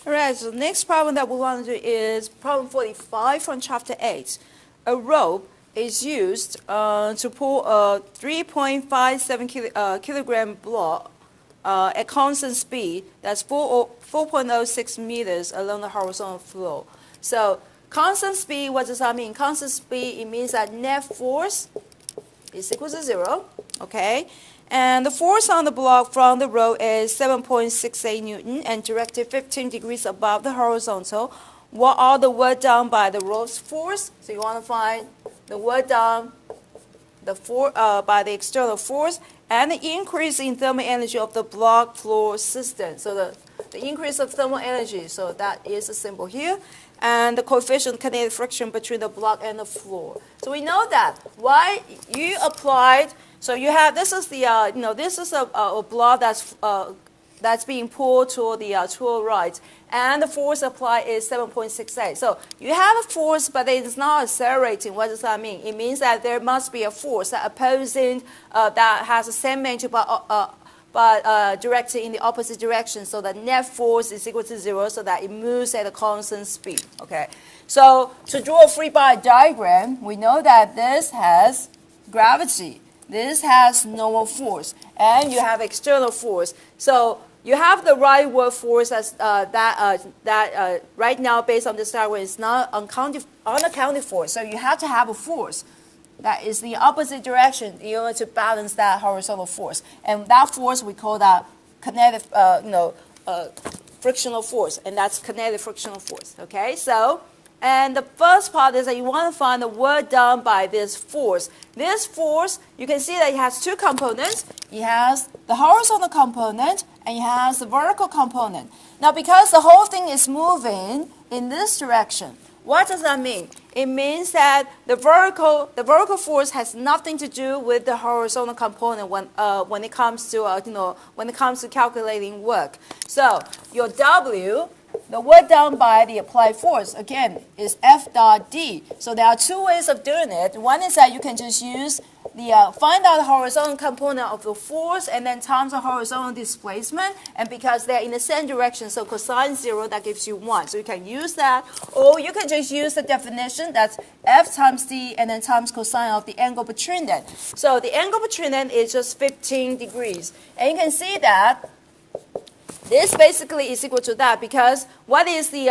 Alright, so the next problem that we want to do is problem 45 from chapter 8. A rope is used to pull a 3.57 kilogram block at constant speed, that's 4.06 meters along the horizontal floor. So constant speed, what does that mean? Constant speed, it means that net force is equal to 0, okay? And the force on the block from the rope is 7.68 Newton and directed 15 degrees above the horizontal. What are the work done by the rope's force? So you want to find the work done by the external force and the increase in thermal energy of the block floor system. So the increase of thermal energy, so that is a symbol here, and the coefficient of kinetic friction between the block and the floor. So we know that why you applied. So you have, this is the this is a block that's being pulled to the right, and the force applied is 7.68. So you have a force, but it is not accelerating. What does that mean? It means that there must be a force that opposing that has the same magnitude but directed in the opposite direction. So the net force is equal to 0, so that it moves at a constant speed. Okay. So to draw a free body diagram, we know that this has gravity. This has normal force, and you have external force. So you have the right work force as that right now, based on this diagram, is not unaccounted for. So you have to have a force that is the opposite direction in order to balance that horizontal force, and that force we call that kinetic, frictional force, and that's kinetic frictional force. Okay, so. And the first part is that you want to find the work done by this force. This force, you can see that it has two components. It has the horizontal component and it has the vertical component. Now, because the whole thing is moving in this direction, what does that mean? It means that the vertical force has nothing to do with the horizontal component when it comes to calculating work. So your W, the work done by the applied force, again, is F dot D. So there are two ways of doing it. One is that you can just use find out the horizontal component of the force and then times the horizontal displacement. And because they're in the same direction, so cosine 0, that gives you 1. So you can use that. Or you can just use the definition, that's F times D and then times cosine of the angle between them. So the angle between them is just 15 degrees. And you can see that this basically is equal to that, because what is the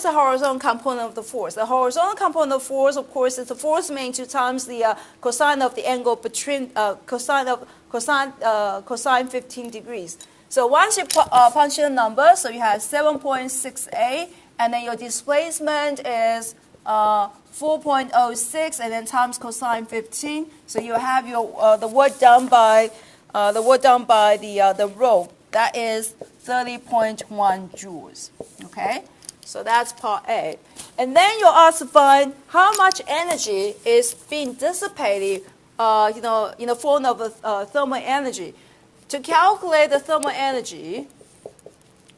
horizontal component of the force? The horizontal component of the force, of course, is the force magnitude times the cosine of the angle between cosine 15 degrees. So once you punch in the number, so you have 7.68, and then your displacement is 4.06, and then times cosine 15. So you have your the work done by the rope. That is 30.1 joules, okay? So that's part A. And then you're asked to find how much energy is being dissipated, in the form of thermal energy. To calculate the thermal energy,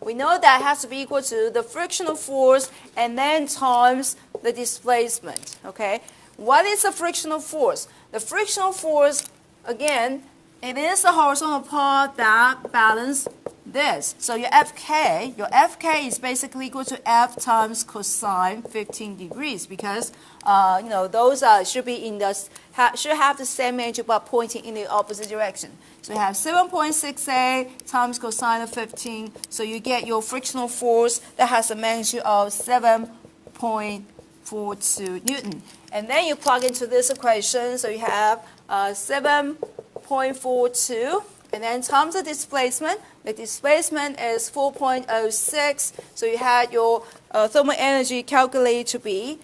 we know that it has to be equal to the frictional force and then times the displacement, okay? What is the frictional force? The frictional force, again, it is the horizontal part that balances this. So your FK is basically equal to F times cosine 15 degrees, because those should be should have the same magnitude but pointing in the opposite direction. So you have 7.68 times cosine of 15. So you get your frictional force that has a magnitude of 7.42 Newton. And then you plug into this equation. So you have 7.42, and then times the displacement. The displacement is 4.06, so you had your thermal energy calculated to be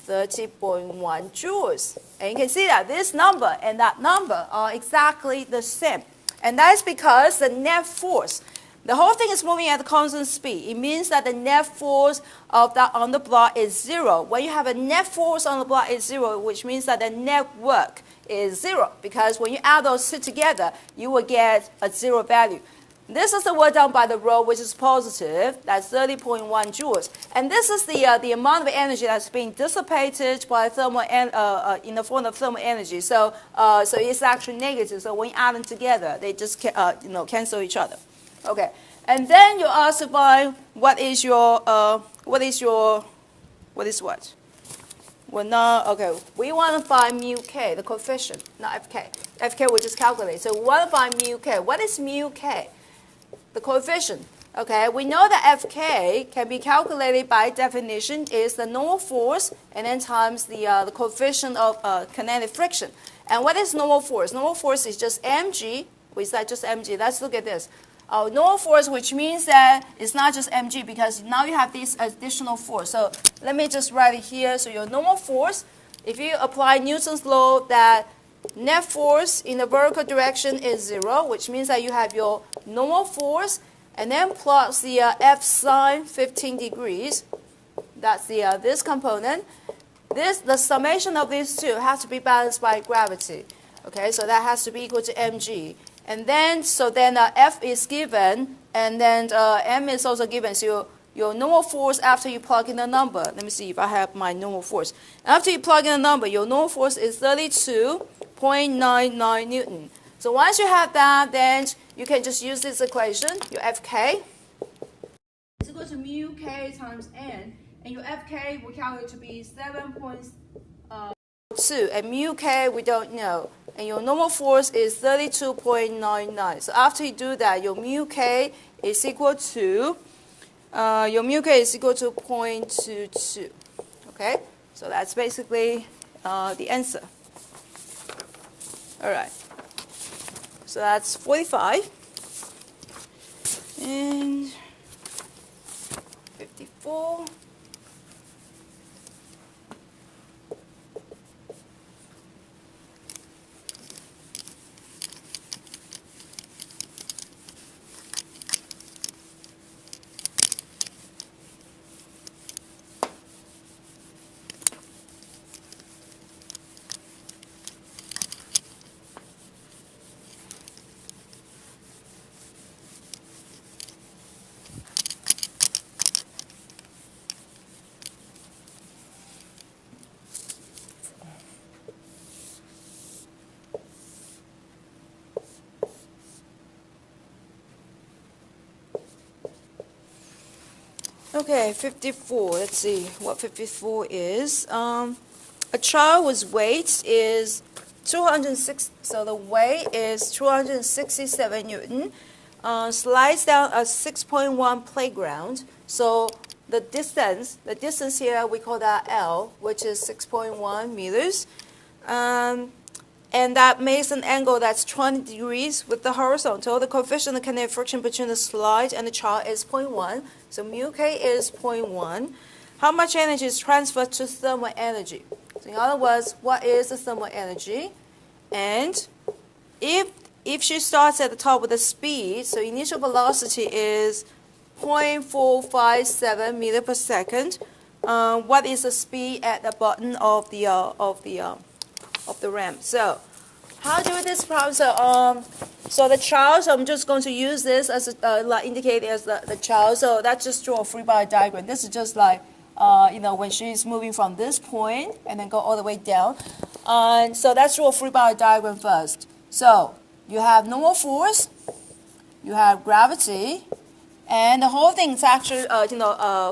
30.1 joules. And you can see that this number and that number are exactly the same. And that is because the net force, the whole thing is moving at a constant speed. It means that the net force of that on the block is 0. When you have a net force on the block is 0, which means that the net work is 0, because when you add those two together, you will get a 0 value. This is the work done by the rope, which is positive. That's 30.1 joules. And this is the amount of energy that's being dissipated by thermal in the form of thermal energy. So it's actually negative. So when you add them together, they just cancel each other. Okay. And then you ask to find what is what? Well, now, okay, we want to find mu k, the coefficient, not fk. Fk we just calculate. So we want to find mu k. What is mu k? The coefficient. Okay, we know that Fk can be calculated by definition is the normal force and then times the coefficient of kinetic friction. And what is normal force? Normal force is just mg. Is that just mg? Let's look at this. Normal force, which means that it's not just mg because now you have this additional force. So let me just write it here. So your normal force, if you apply Newton's law that net force in the vertical direction is 0, which means that you have your normal force and then plus the f sine 15 degrees. That's the this component. The summation of these two has to be balanced by gravity. Okay, so that has to be equal to mg. And then, F is given, and then M is also given. So your normal force after you plug in the number. Let me see if I have my normal force. After you plug in the number, your normal force is 32.99 Newton. So once you have that, then you can just use this equation. Your Fk is equal to mu k times n, and your Fk will calculate to be 7.2, and mu k we don't know. And your normal force is 32.99. So after you do that, your mu k is equal to 0.22. Okay, so that's basically the answer. All right. So that's 45 and 54. Okay, 54. Let's see what 54 is. A child whose weight is 206. So the weight is 267 Newton. Slides down a 6.1 playground. So the distance here we call that L, which is 6.1 meters. And that makes an angle that's 20 degrees with the horizontal. The coefficient of kinetic friction between the slide and the child is 0.1. So mu k is 0.1. How much energy is transferred to thermal energy? So in other words, what is the thermal energy? And if she starts at the top with the speed, so initial velocity is 0.457 meter per second. What is the speed at the bottom of the ramp? So how do we do this problem? So the child, so I'm just going to use this as indicate as the child. So that's just draw a free body diagram. This is just like when she's moving from this point and then go all the way down. So let's draw a free body diagram first. So you have normal force, you have gravity, and the whole thing is actually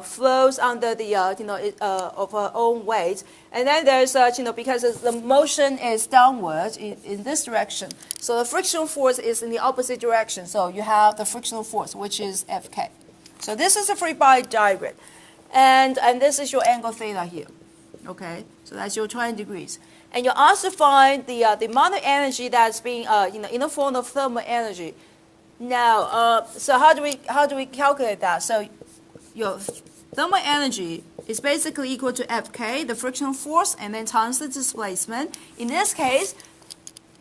flows under the of her own weight. And then there's because the motion is downward in this direction, so the frictional force is in the opposite direction. So you have the frictional force, which is Fk. So this is a free body diagram, and this is your angle theta here. Okay, so that's your 20 degrees. And you're asked to find the amount of energy that's being in the form of thermal energy. Now, so how do we calculate that? So your thermal energy is basically equal to Fk, the frictional force, and then times the displacement. In this case,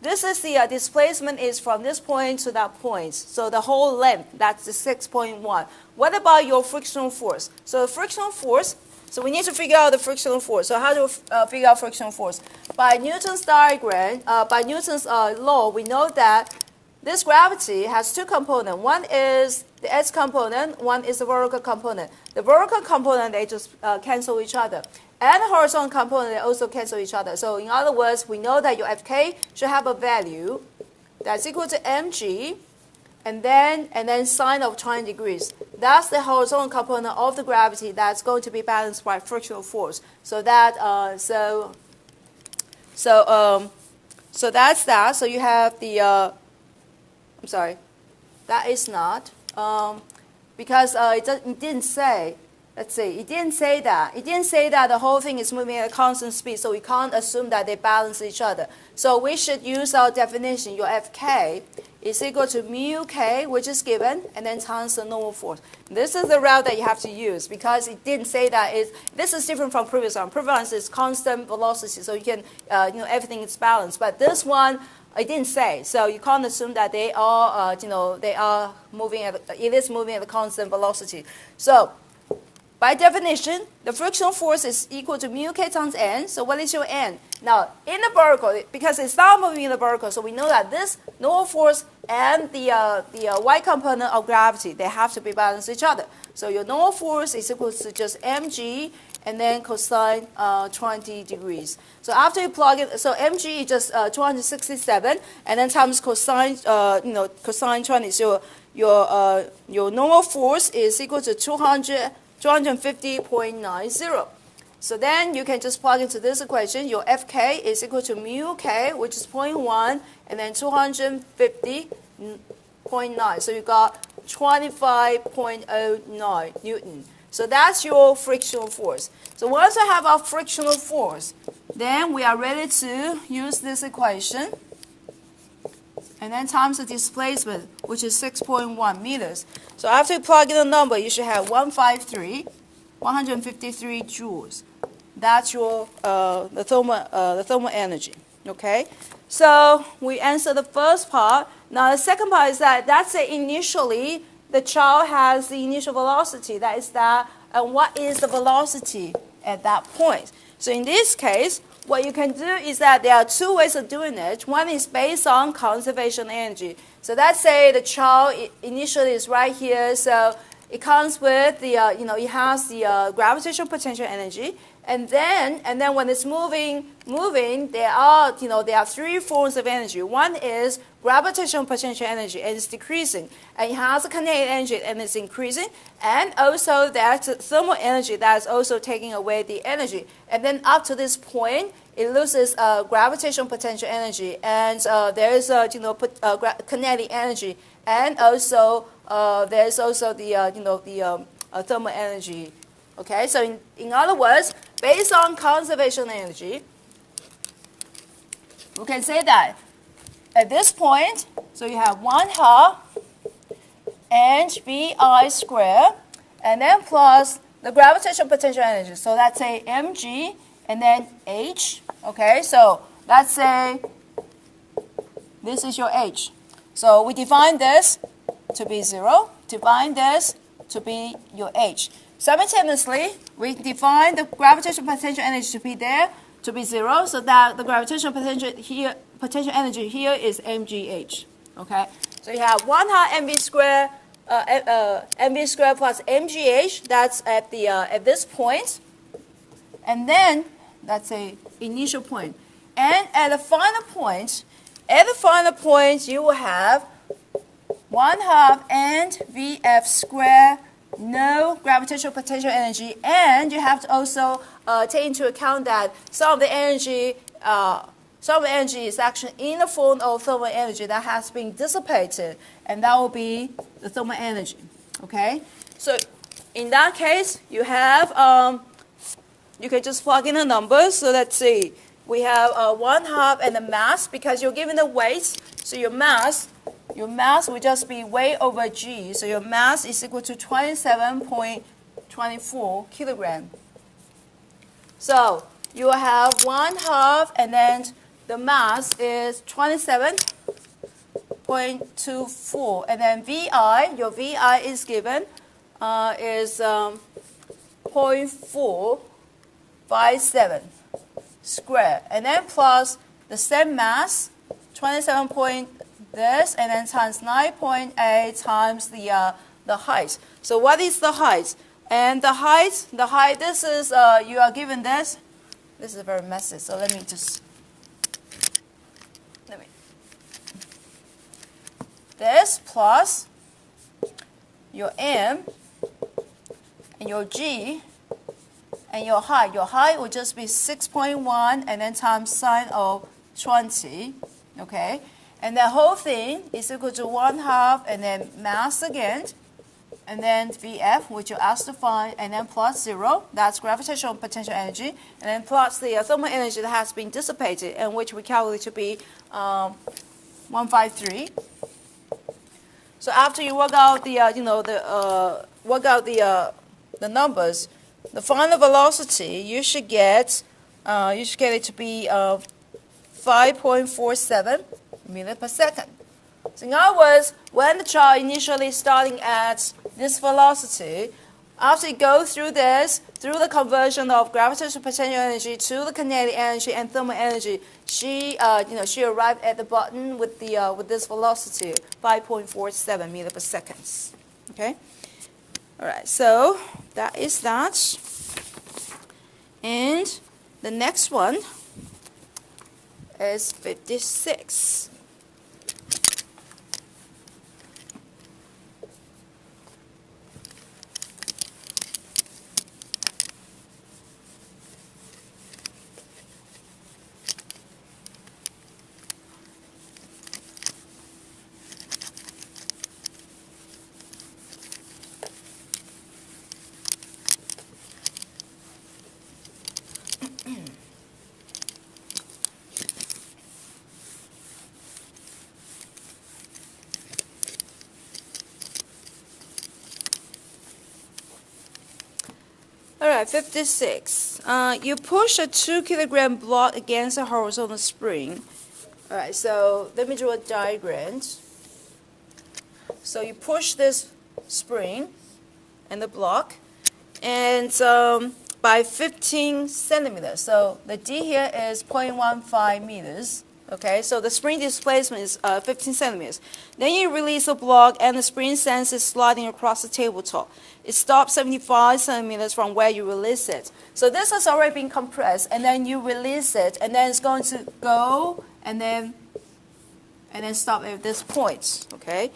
this is the displacement is from this point to that point. So the whole length, that's the 6.1. What about your frictional force? So the frictional force, so we need to figure out the frictional force. So how do we figure out frictional force? By Newton's diagram, by Newton's law, we know that this gravity has two components. One is the S component, one is the vertical component. The vertical component, they just cancel each other. And the horizontal component, they also cancel each other. So in other words, we know that your Fk should have a value that's equal to mg and then sine of 20 degrees. That's the horizontal component of the gravity that's going to be balanced by frictional force. So that so that's that. So you have the I'm sorry, that is not because it didn't say. Let's see, it didn't say that. It didn't say that the whole thing is moving at a constant speed, so we can't assume that they balance each other. So we should use our definition. Your Fk is equal to mu k, which is given, and then times the normal force. This is the route that you have to use because it didn't say that. This is different from previous one. Previous one is constant velocity, so you can, everything is balanced. But this one, it didn't say, so you can't assume that they are, they are moving at. It is moving at a constant velocity. So by definition, the frictional force is equal to mu k times n. So what is your n? Now, in the vertical, because it's not moving in the vertical, so we know that this normal force and the y component of gravity, they have to be balanced each other. So your normal force is equal to just mg and then cosine 20 degrees. So after you plug it, so mg is just 267, and then times cosine, cosine 20. So your normal force is equal to 250.90. So then you can just plug into this equation. Your Fk is equal to mu k, which is 0.1, and then 250.9. So you got 25.09 Newton. So that's your frictional force. So once I have our frictional force, then we are ready to use this equation. And then times the displacement, which is 6.1 meters. So after you plug in the number, you should have 153 joules. That's your the thermal energy. Okay. So we answer the first part. Now the second part is that's initially the child has the initial velocity. That is that, and what is the velocity at that point? So in this case, what you can do is that there are two ways of doing it. One is based on conservation energy. So let's say the child initially is right here, so it comes with the, it has the gravitational potential energy, and then when it's moving, there are three forms of energy. One is gravitational potential energy, and it's decreasing, and it has a kinetic energy, and it's increasing, and also that's thermal energy that's also taking away the energy, and then up to this point, it loses gravitational potential energy, and there is kinetic energy, and also there's also the thermal energy. Okay, so in other words, based on conservation energy, we can say that at this point, so you have 1/2 mvi squared, and then plus the gravitational potential energy. So let's say mg and then h. Okay, so let's say this is your h. So we define this to be 0, define this to be your h. Simultaneously, we define the gravitational potential energy to be there, to be 0, so that the gravitational potential energy here is mgh. Okay, so you have 1/2 mv squared, mv squared plus mgh. That's at this point, and then that's a initial point. And at the final point, you will have 1/2 mvf squared, no gravitational potential energy, and you have to also take into account that some of the energy is actually in the form of thermal energy that has been dissipated, and that will be the thermal energy. Okay, so in that case, you have you can just plug in the numbers. So let's see, we have 1/2 and the mass, because you're given the weight, so your mass will just be weight over g. So your mass is equal to 27.24 kilogram. So you will have 1/2, and then the mass is 27.24, and then VI, your VI is given is 0.457 squared, and then plus the same mass, 27 point this, and then times 9.8 times the height. So what is the height? And the height, this is, you are given this. This is very messy, so let me this plus your M and your G and your height. Your height will just be 6.1 and then times sine of 20, okay? And the whole thing is equal to 1/2 and then mass again, and then VF, which you asked to find, and then plus 0, that's gravitational potential energy, and then plus the thermal energy that has been dissipated, and which we calculate to be 153. So after you work out the, the numbers, the final velocity you should get it to be 5.47 meters per second. So in other words, when the child initially starting at this velocity, after it goes through this, through the conversion of gravitational potential energy to the kinetic energy and thermal energy, she arrived at the bottom with this velocity, 5.47 meters per second. Okay. All right. So that is that. And the next one is 56. All right, 56. You push a 2-kilogram block against a horizontal spring. All right, so let me draw a diagram. So you push this spring and the block, and by 15 centimeters. So the D here is 0.15 meters. Okay, so the spring displacement is 15 centimeters. Then you release the block and the spring senses sliding across the tabletop. It stops 75 centimeters from where you release it. So this has already been compressed, and then you release it, and then it's going to go and then stop at this point. Okay,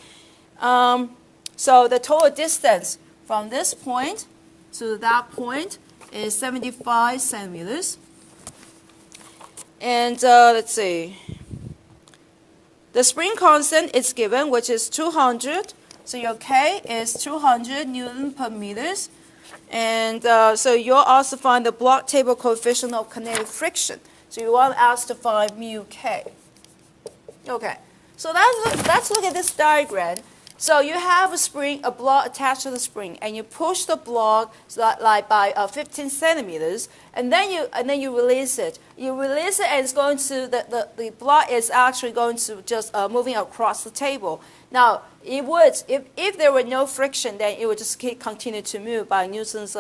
so the total distance from this point to that point is 75 centimeters. And let's see. The spring constant is given, which is 200. So your K is 200 Newton per meters. And so you'll also find the block table coefficient of kinetic friction. So you want us to find mu K. Okay. So let's look at this diagram. So you have a spring, a block attached to the spring, and you push the block like by 15 centimeters, and then you release it. You release it, and it's going to the block is actually going to just moving across the table. Now it would, if there were no friction, then it would just continue to move by Newton's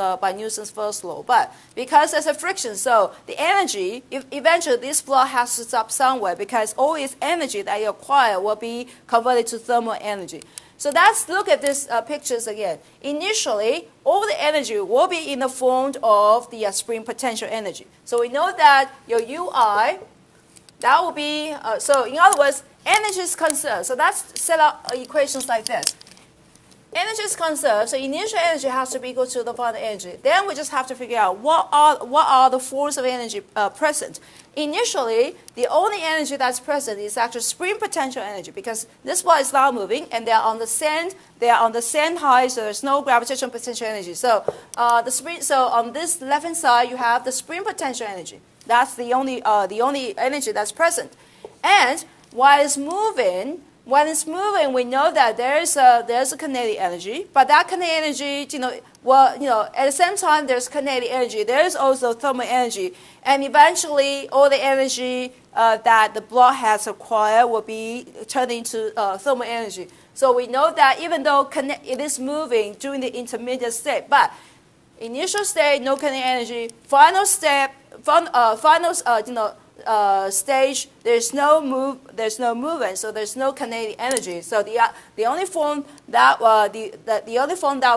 first law. But because there's a friction, so the energy, eventually this block has to stop somewhere, because all its energy that you acquire will be converted to thermal energy. So let's look at these pictures again. Initially, all the energy will be in the form of the spring potential energy. So we know that your UI, that will be, so in other words, energy is conserved. So let's set up equations like this. Energy is conserved, so initial energy has to be equal to the final energy. Then we just have to figure out what are the forms of energy present. Initially, the only energy that's present is actually spring potential energy, because this ball is not moving, and they are on the sand height, so there's no gravitational potential energy. So so on this left-hand side, you have the spring potential energy. That's the only energy that's present. And while it's moving, we know that there's a kinetic energy, but that kinetic energy, at the same time there's kinetic energy, there's also thermal energy, and eventually all the energy that the block has acquired will be turned into thermal energy. So we know that even though it is moving during the intermediate state, but initial state, no kinetic energy, final step, stage, there's no movement, so there's no kinetic energy. So the only form that will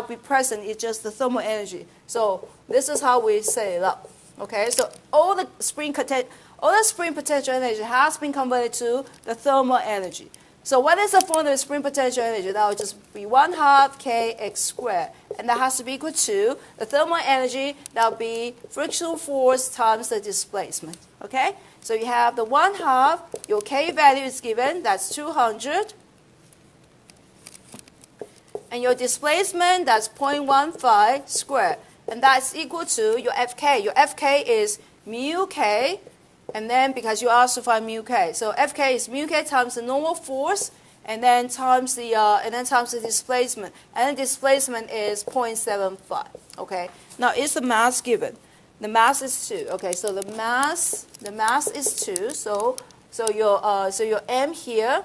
be present is just the thermal energy. So this is how we set it up. Okay, so all the spring potential energy has been converted to the thermal energy. So what is the formula of spring potential energy? That will just be 1/2 kx squared. And that has to be equal to the thermal energy. That will be frictional force times the displacement. Okay? So you have the 1/2. Your k value is given. That's 200. And your displacement, that's 0.15 squared. And that's equal to your Fk. Your Fk is mu k. And then because you asked to find mu k, so Fk is mu k times the normal force, and then times the displacement, and the displacement is 0.75. Okay. Now is the mass given? The mass is 2. Okay. So the mass is 2. So your m here.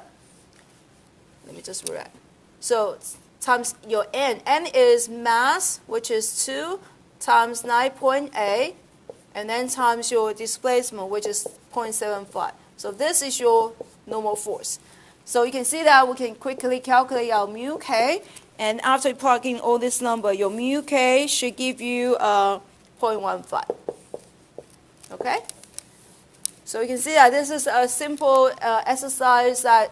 Let me just write. So times your n. N is mass, which is 2 times 9.8. And then times your displacement, which is 0.75. So this is your normal force. So you can see that we can quickly calculate our mu k. And after you plug in all this number, your mu k should give you 0.15. Okay? So you can see that this is a simple exercise that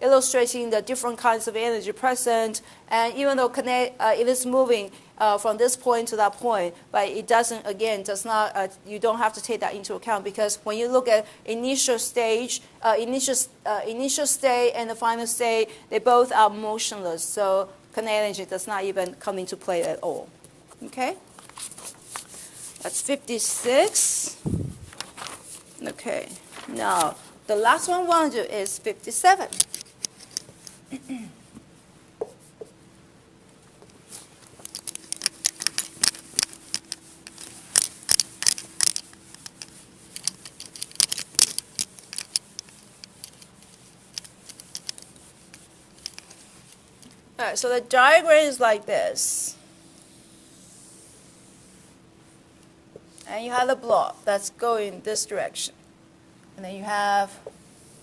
illustrating the different kinds of energy present. And even though it is moving from this point to that point, but it doesn't, again, does not, you don't have to take that into account, because when you look at initial state and the final state, they both are motionless. So kinetic energy does not even come into play at all. Okay? That's 56. Okay. Now, the last one we want to do is 57. All right, so the diagram is like this. And you have the block that's going this direction. And then you have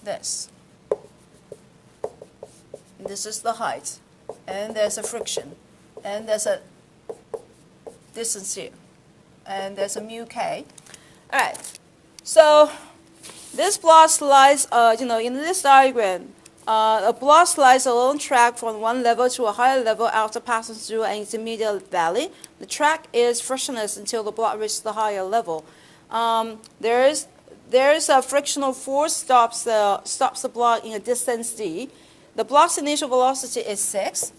this. And this is the height. And there's a friction. And there's a distance here. And there's a mu k. All right. So this block slides, in this diagram, a block slides along track from one level to a higher level after passing through an intermediate valley. The track is frictionless until the block reaches the higher level. There is a frictional force stops the block in a distance d. The block's initial velocity is 6.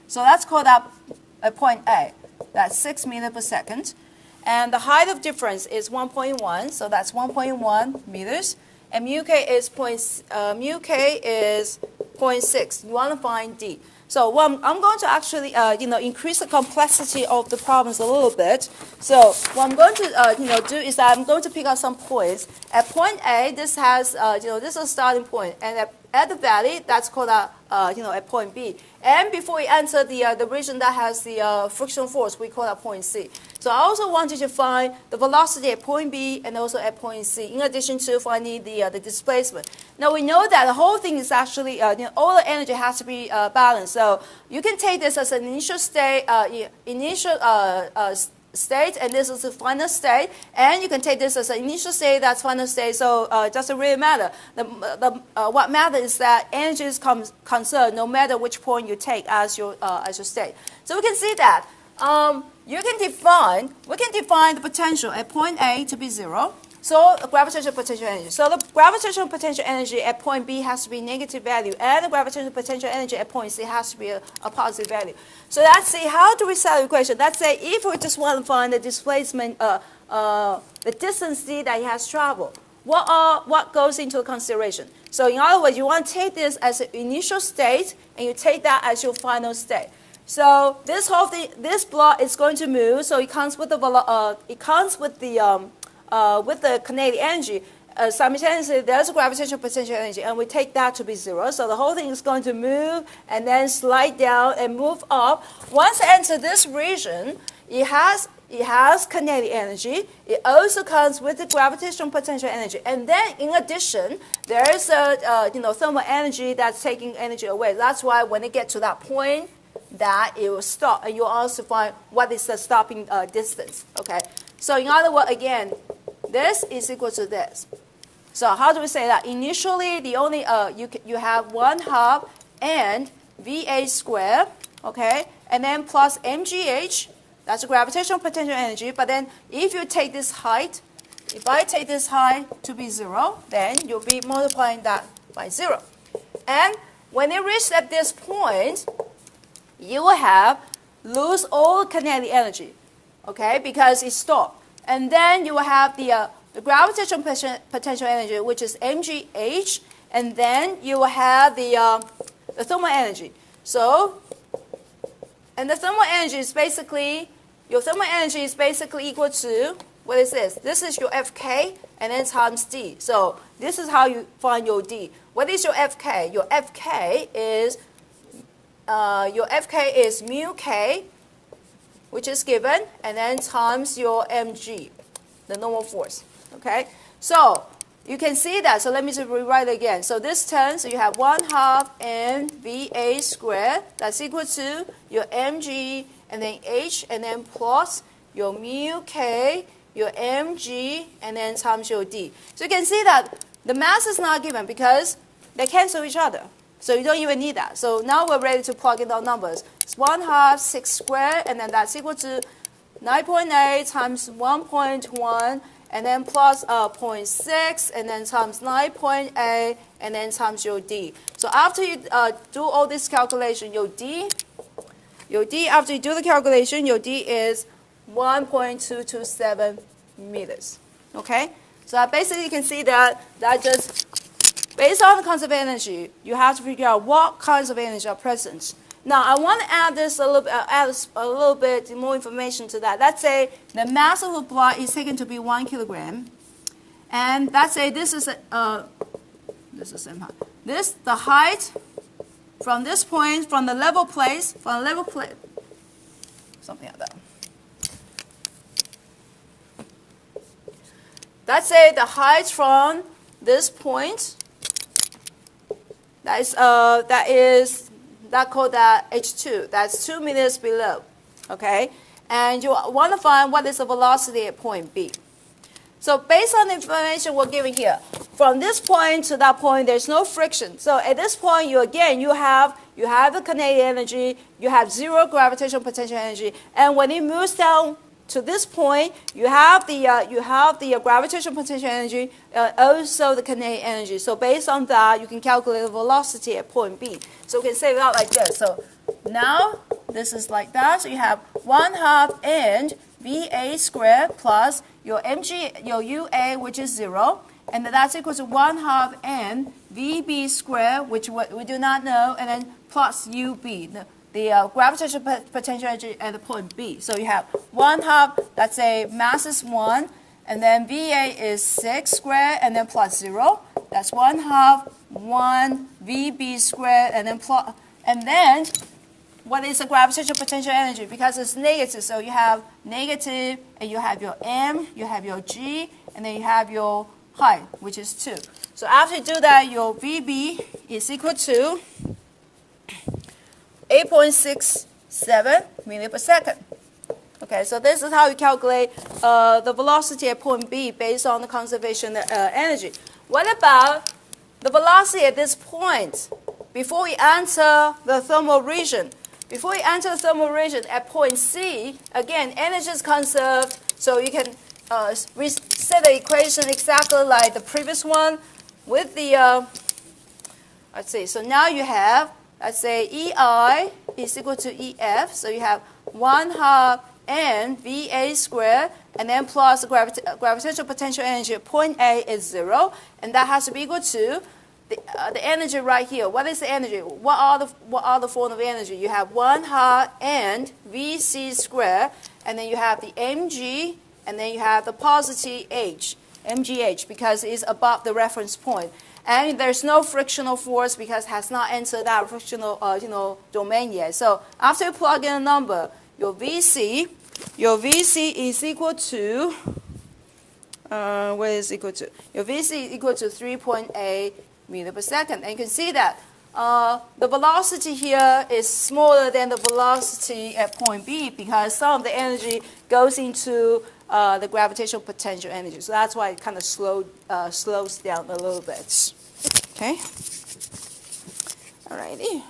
So that's called a point A. That's 6 meters per second. And the height of difference is 1.1. So that's 1.1 meters. And mu k is 0.6. You want to find d. So I'm going to actually increase the complexity of the problems a little bit. So what I'm going to do is that I'm going to pick out some points. At point A, this has this is a starting point, and at the valley, that's called at point B. And before we enter the region that has the frictional force, we call that point C. So I also wanted to find the velocity at point B and also at point C, in addition to finding the displacement. Now we know that the whole thing is actually all the energy has to be balanced. So you can take this as an initial state, state, and this is the final state, and you can take this as an initial state, that's final state. So it doesn't really matter. What matters is that energy is conserved no matter which point you take as your state. So we can see that we can define the potential at point A to be 0. So the gravitational potential energy. So the gravitational potential energy at point B has to be negative value, and the gravitational potential energy at point C has to be a positive value. So let's see, how do we solve the equation? Let's say if we just want to find the displacement, the distance d that it has traveled, what goes into consideration? So in other words, you want to take this as an initial state, and you take that as your final state. So this whole thing, this block is going to move. So it comes with the kinetic energy. Simultaneously, there's a gravitational potential energy, and we take that to be 0. So the whole thing is going to move and then slide down and move up. Once it enters this region, it has kinetic energy. It also comes with the gravitational potential energy, and then in addition, there is a thermal energy that's taking energy away. That's why when it gets to that point, that it will stop, and you also find what is the stopping distance. Okay. So in other words, again, this is equal to this. So how do we say that? Initially, the only you have 1/2 and VA squared, okay, and then plus mgh, that's the gravitational potential energy. But then if you take this height, if I take this height to be 0, then you'll be multiplying that by 0. And when it reaches at this point, you will lose all kinetic energy, okay, because it stopped. And then you will have the gravitational potential energy, which is mgh, and then you will have the thermal energy. So, and the thermal energy is basically, your thermal energy is basically equal to, what is this? This is your Fk, and then times d. So this is how you find your d. What is your Fk? Your Fk is mu k, which is given, and then times your mg, the normal force. Okay, so you can see that. So let me just rewrite it again. So this term, so you have 1/2 n VA squared. That's equal to your mg, and then h, and then plus your mu k, your mg, and then times your d. So you can see that the mass is not given because they cancel each other. So you don't even need that. So now we're ready to plug in our numbers. It's 1/2 6 squared, and then that's equal to 9.8 times 1.1, and then plus 0.6, and then times 9.8, and then times your d. So after you do all this calculation, your d, after you do the calculation, your d is 1.227 meters. Okay? So basically you can see that just, based on the concept of energy, you have to figure out what kinds of energy are present. Now, I want to add a little bit more information to that. Let's say the mass of a block is taken to be 1 kilogram, and let's say this is the height from this point, from the level place, something like that. Let's say the height from this point, that called that H2. That's 2 meters below, okay? And you want to find what is the velocity at point B. So based on the information we're given here, from this point to that point, there's no friction. So at this point, you have the kinetic energy, you have 0 gravitational potential energy, and when it moves down to this point, you have the gravitational potential energy, also the kinetic energy. So based on that, you can calculate the velocity at point B. So we can say it out like this. So now this is like that. So you have 1/2 and VA squared plus your UA, which is 0, and that's equal to 1/2 and VB squared, which we do not know, and then plus UB. The gravitational potential energy at the point B. So you have 1/2, let's say mass is 1, and then VA is 6 squared, and then plus 0. That's 1/2, 1 VB squared, and then plus, and then what is the gravitational potential energy? Because it's negative, so you have negative, and you have your M, you have your G, and then you have your height, which is 2. So after you do that, your VB is equal to 8.67 meters per second. Okay, so this is how you calculate the velocity at point B based on the conservation energy. What about the velocity at this point before we enter the thermal region? Before we enter the thermal region at point C, again, energy is conserved, so you can set the equation exactly like the previous one with the, let's see, so now you have, let's say EI is equal to EF, so you have 1/2 n VA squared, and then plus the gravitational potential energy at point A is 0, and that has to be equal to the energy right here. What is the energy? What are the form of energy? You have 1/2 n VC squared, and then you have the mg, and then you have the positive h, mgh, because it's above the reference point. And there's no frictional force because it has not entered that frictional domain yet. So after you plug in a number, your VC is equal to, what is equal to? Your VC is equal to 3.8 meters per second. And you can see that the velocity here is smaller than the velocity at point B because some of the energy goes into the gravitational potential energy. So that's why it kind of slows down a little bit. Okay. Alrighty.